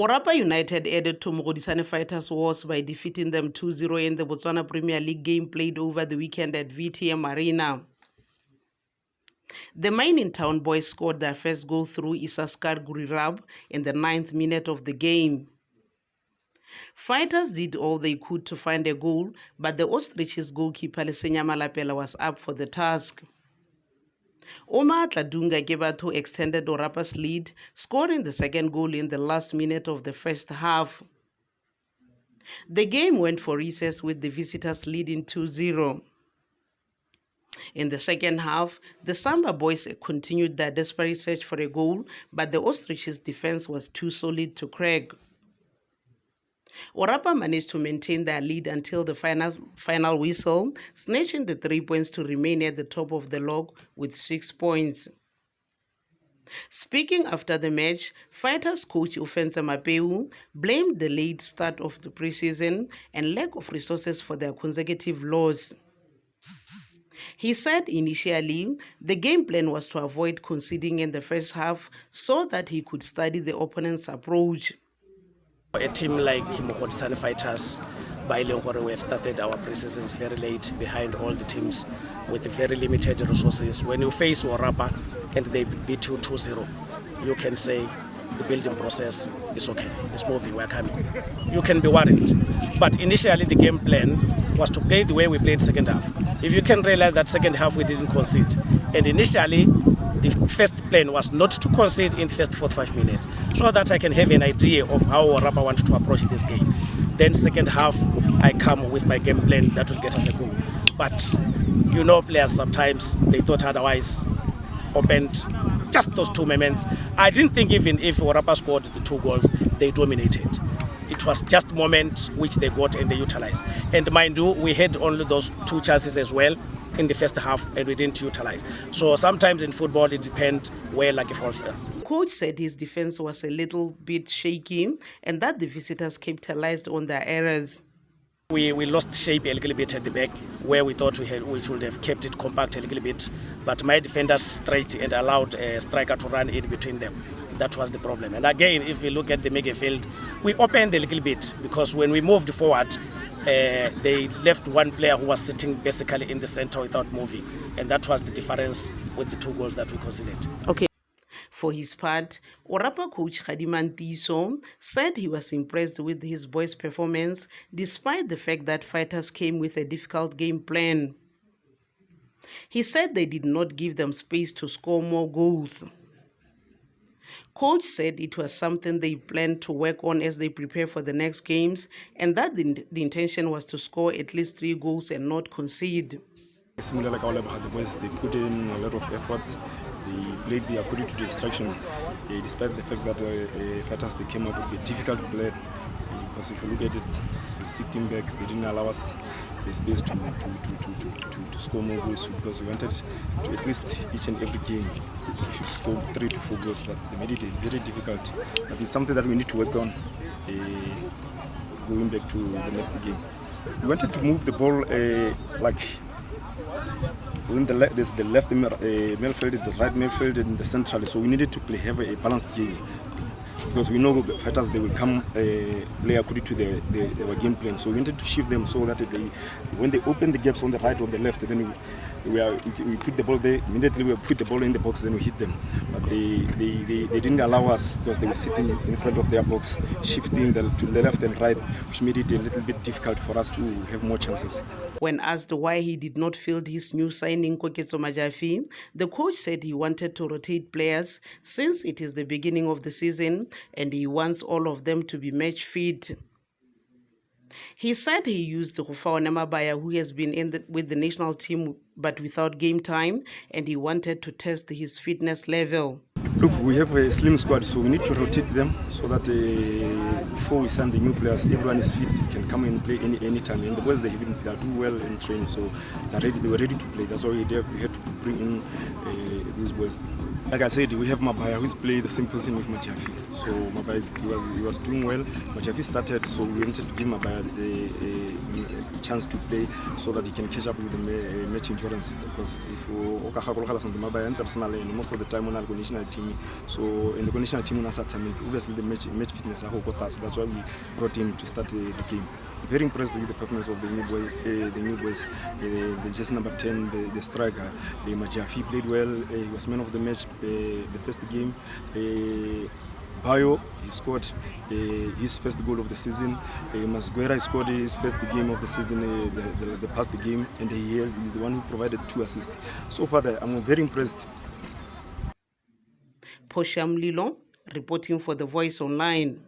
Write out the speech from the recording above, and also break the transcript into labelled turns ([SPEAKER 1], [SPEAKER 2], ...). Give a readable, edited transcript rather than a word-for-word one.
[SPEAKER 1] Orapa United added to Mogoditshane Fighters' woes by defeating them 2-0 in the Botswana Premier League game played over the weekend at VTM Arena. The mining town boys scored their first goal through Isaskar Gurirab in the 9th minute of the game. Fighters did all they could to find a goal, but the Ostriches goalkeeper Lesenya Malapela was up for the task. Omaatla Dunga Kebatho extended Orapa's lead, scoring the second goal in the last minute of the first half. The game went for recess with the visitors leading 2-0. In the second half, the Samba boys continued their desperate search for a goal, but the Ostriches' defense was too solid to crack. Orapa managed to maintain their lead until the final whistle, snatching the 3 points to remain at the top of the log with 6 points. Speaking after the match, Fighters coach Ofentse Mapeu blamed the late start of the preseason and lack of resources for their consecutive loss. He said initially, the game plan was to avoid conceding in the first half so that he could study the opponent's approach.
[SPEAKER 2] A team like Mogoditshane Fighters, by Lengore, we have started our pre-seasons very late behind all the teams with very limited resources. When you face Orapa and they beat you 2-0, you can say the building process is okay, it's moving, we're coming. You can be worried. But initially the game plan was to play the way we played second half. If you can realize that second half we didn't concede. And initially the first plan was not to concede in the first 45 minutes, so that I can have an idea of how Orapa wanted to approach this game. Then second half, I come with my game plan that will get us a goal. But you know, players sometimes, they thought otherwise, opened just those 2 moments. I didn't think even if Orapa scored the 2 goals, they dominated. It was just moments which they got and they utilized. And mind you, we had only those 2 chances as well in the first half and we didn't utilize. So sometimes in football it depends where lucky falls down.
[SPEAKER 1] The coach said his defense was a little bit shaky and that the visitors capitalized on their errors.
[SPEAKER 2] We lost shape a little bit at the back where we thought we should have kept it compact a little bit, but my defenders stretched and allowed a striker to run in between them. That was the problem. And again, if we look at the midfield, we opened a little bit because when we moved forward, they left one player who was sitting basically in the center without moving. And that was the difference with the 2 goals that we conceded.
[SPEAKER 1] Okay. For his part, Orapa coach Tiso said he was impressed with his boys' performance despite the fact that Fighters came with a difficult game plan. He said they did not give them space to score more goals. Coach said it was something they planned to work on as they prepare for the next games and that the intention was to score at least 3 goals and not concede.
[SPEAKER 3] Similar like our the boys, they put in a lot of effort. They played the according to the instruction, despite the fact that Fighters they came up with a difficult play. Because if you look at it, the sitting back, they didn't allow us the space to score more goals because we wanted to at least each and every game we should score 3 to 4 goals. But they made it very difficult. But it's something that we need to work on going back to the next game. We wanted to move the ball like when there's the left midfield, the right midfield, and the central. So we needed to have a balanced game because we know Fighters they will come play according to their game plan. So we wanted to shift them so that when they open the gaps on the right or the left, then we put the ball there. Immediately we put the ball in the box, then we hit them. But they didn't allow us because they were sitting in front of their box, shifting to the left and right, which made it a little bit difficult for us to have more chances.
[SPEAKER 1] When asked why he did not field his new signing Koketso Majafi, the coach said he wanted to rotate players since it is the beginning of the season and he wants all of them to be match fit. He said he used Rufao Namabaya, who has been with the national team but without game time, and he wanted to test his fitness level.
[SPEAKER 3] Look, we have a slim squad, so we need to rotate them so that before we sign the new players, everyone is fit, can come and play anytime. And the boys, they do well in training, so they were ready to play. That's why we had to bring in these boys. Like I said, we have Mabaya who's played the same position with Majafi. So Mabaya he was doing well. Majafi started, so we wanted to give Mabaya a chance to play so that he can catch up with the match endurance. Because if most of the time on our national team, so in the national team obviously the match fitness that's why we brought him to start the game. Very impressed with the performance of the new boys, the jersey number 10, the striker, Majafi played well. He was man of the match the first game. Bayo, he scored his first goal of the season. Masguera scored his first game of the season, the past game, and he's the one who provided 2 assists. So far, I'm very impressed.
[SPEAKER 1] Posham Lilo, reporting for The Voice Online.